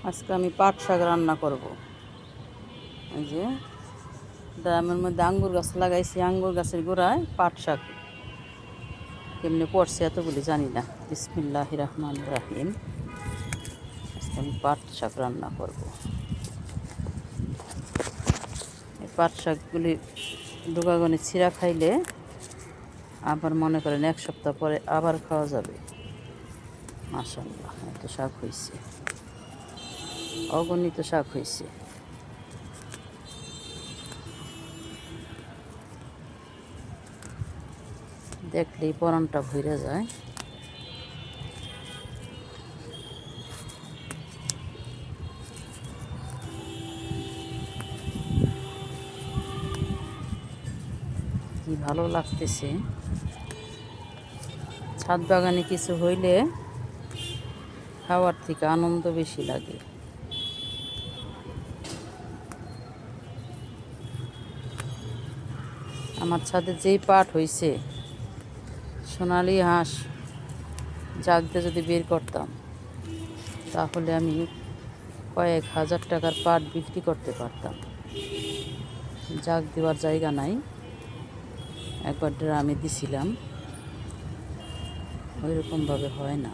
আজকে আমি পাট শাক রান্না করব। এই যে ড্রামের মধ্যে আঙ্গুর গাছ লাগাইছি, আঙ্গুর গাছের গোড়ায় পাট শাক কেমনি পড়ছে এতগুলি জানি না। বিসমিল্লাহির রহমানির রহিম। আজকে আমি পাট শাক রান্না করব। এই পাট শাকগুলি ডুগাগনে ছিঁড়া খাইলে আবার মনে করেন এক সপ্তাহ পরে আবার খাওয়া যাবে। মাশাআল্লাহ, এত শাক হয়েছে, অগণিত শাক হয়েছে। দেখলেই পরানটা ভরে যায়। কি ভালো লাগতেছে। ছাদ বাগানে কিছু হইলে খাওয়ার থেকে আনন্দ বেশি লাগে। আমার ছাদে যেই পাট হয়েছে, সোনালি হাঁস জাগ দিয়ে যদি বের করতাম তাহলে আমি কয়েক হাজার টাকার পাট বিক্রি করতে পারতাম। জাগ দেওয়ার জায়গা নাই। একবার ড্রামে দিছিলাম, ওই রকমভাবে হয় না।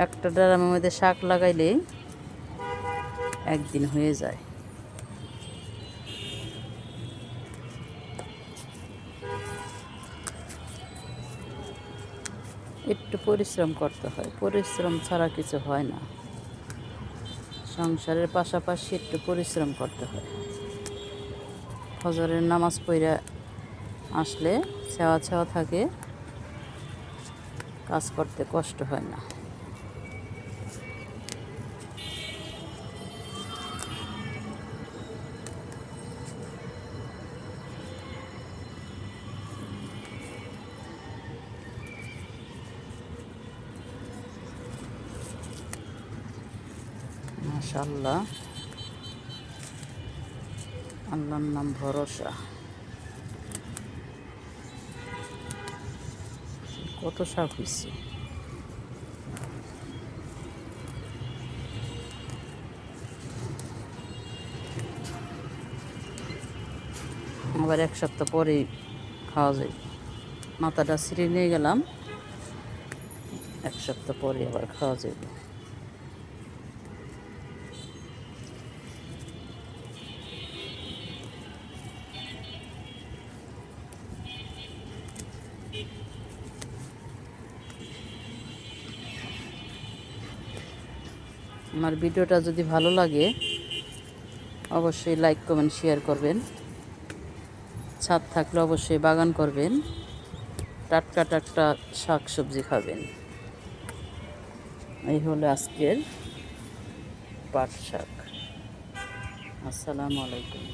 একটা ড্রামের মধ্যে শাক লাগাইলে একদিন হয়ে যায়। একটু পরিশ্রম করতে হয়, পরিশ্রম ছাড়া কিছু হয় না। সংসারের পাশাপাশি একটু পরিশ্রম করতে হয়। ফজরের নামাজ পড়ে আসলে ছেওয়া ছেওয়া থাকে, কাজ করতে কষ্ট হয় না। মাশাআল্লাহ, আল্লাহর নাম ভরসা। কত শাক হয়েছে। আবার এক সপ্তাহ পরেই খাওয়া যায়। মাথাটা ছিঁড়ে নিয়ে গেলাম, এক সপ্তাহ পরে আবার খাওয়া যাবে। আমার ভিডিওটা যদি ভালো লাগে অবশ্যই লাইক কমেন্ট শেয়ার করবেন। ছাদ থাকলে অবশ্যই বাগান করবেন, টাটকা টাটকা শাক সবজি খাবেন। এই হলো আজকের পাট শাক। আসসালামু আলাইকুম।